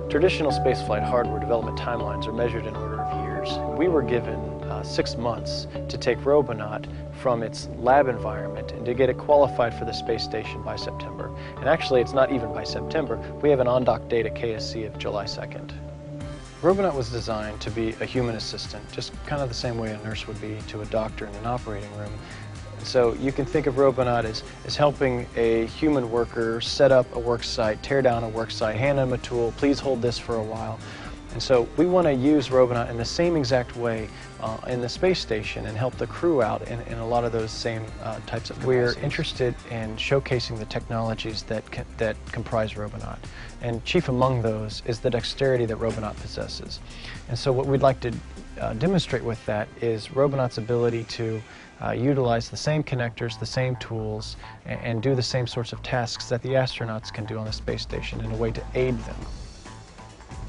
Traditional spaceflight hardware development timelines are measured in order of years. We were given 6 months to take Robonaut from its lab environment and to get it qualified for the space station by September. And actually, it's not even by September. We have an on-dock date at KSC of July 2nd. Robonaut was designed to be a human assistant, just kind of the same way a nurse would be to a doctor in an operating room. So you can think of Robonaut as helping a human worker set up a work site, tear down a work site, hand them a tool, please hold this for a while. And so we want to use Robonaut in the same exact way in the space station and help the crew out in a lot of those same types of capacities. We're interested in showcasing the technologies that comprise Robonaut. And chief among those is the dexterity that Robonaut possesses. And so what we'd like to demonstrate with that is Robonaut's ability to utilize the same connectors, the same tools, and do the same sorts of tasks that the astronauts can do on the space station in a way to aid them.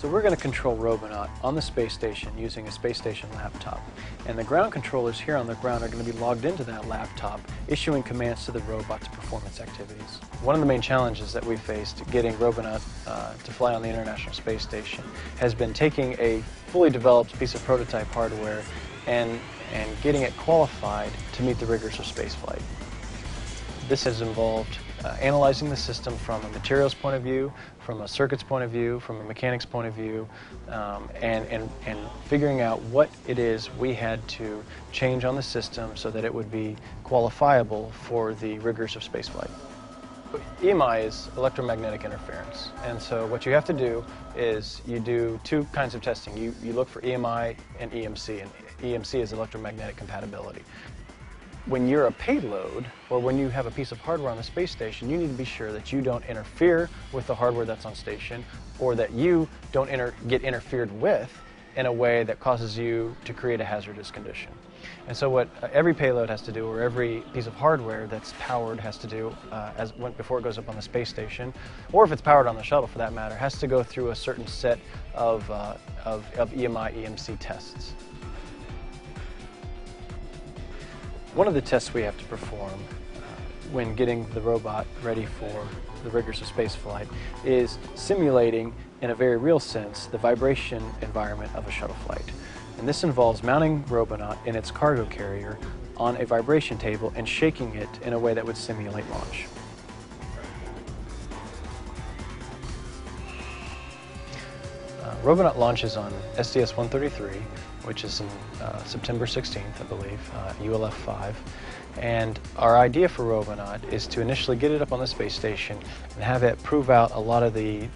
So we're going to control Robonaut on the space station using a space station laptop. And the ground controllers here on the ground are going to be logged into that laptop, issuing commands to the robot to perform its activities. One of the main challenges that we faced getting Robonaut to fly on the International Space Station has been taking a fully developed piece of prototype hardware and getting it qualified to meet the rigors of spaceflight. This has involved analyzing the system from a materials point of view, from a circuits point of view, from a mechanics point of view, and figuring out what it is we had to change on the system so that it would be qualifiable for the rigors of spaceflight. EMI is electromagnetic interference, and so what you have to do is you do two kinds of testing. You look for EMI and EMC, and EMC is electromagnetic compatibility. When you're a payload, or when you have a piece of hardware on the space station, you need to be sure that you don't interfere with the hardware that's on station, or that you don't get interfered with in a way that causes you to create a hazardous condition. And so what every payload has to do, or every piece of hardware that's powered has to do before it goes up on the space station, or if it's powered on the shuttle for that matter, has to go through a certain set of EMI, EMC tests. One of the tests we have to perform when getting the robot ready for the rigors of spaceflight is simulating, in a very real sense, the vibration environment of a shuttle flight. And this involves mounting Robonaut in its cargo carrier on a vibration table and shaking it in a way that would simulate launch. Robonaut launches on STS-133, which is in September 16th, I believe, ULF-5. And our idea for Robonaut is to initially get it up on the space station and have it prove out a lot of the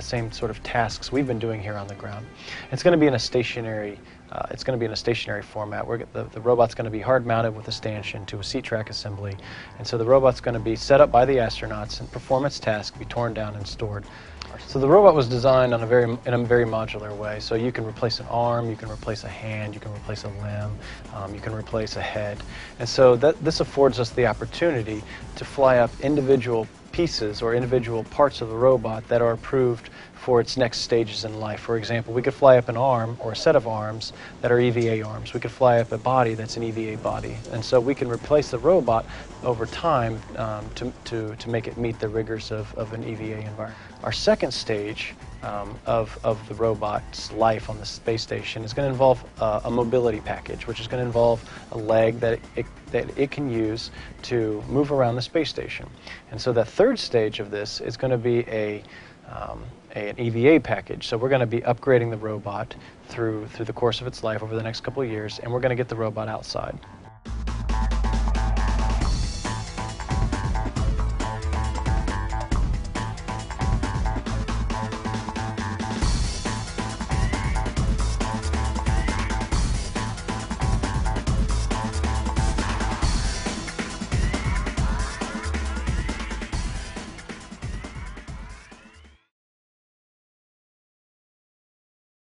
same sort of tasks we've been doing here on the ground. It's going to be in a stationary format. The robot's going to be hard mounted with a stanchion to a seat track assembly, and so the robot's going to be set up by the astronauts and perform its task, be torn down and stored. So the robot was designed in a very modular way. So you can replace an arm, you can replace a hand, you can replace a limb, you can replace a head. And so this affords us the opportunity to fly up individual pieces or individual parts of the robot that are approved for its next stages in life. For example, we could fly up an arm or a set of arms that are EVA arms. We could fly up a body that's an EVA body. And so we can replace the robot over time to make it meet the rigors of an EVA environment. Our second stage of the robot's life on the space station is going to involve a mobility package, which is going to involve a leg that it can use to move around the space station. And so the third stage of this is going to be an EVA package. So we're going to be upgrading the robot through the course of its life over the next couple of years, and we're going to get the robot outside.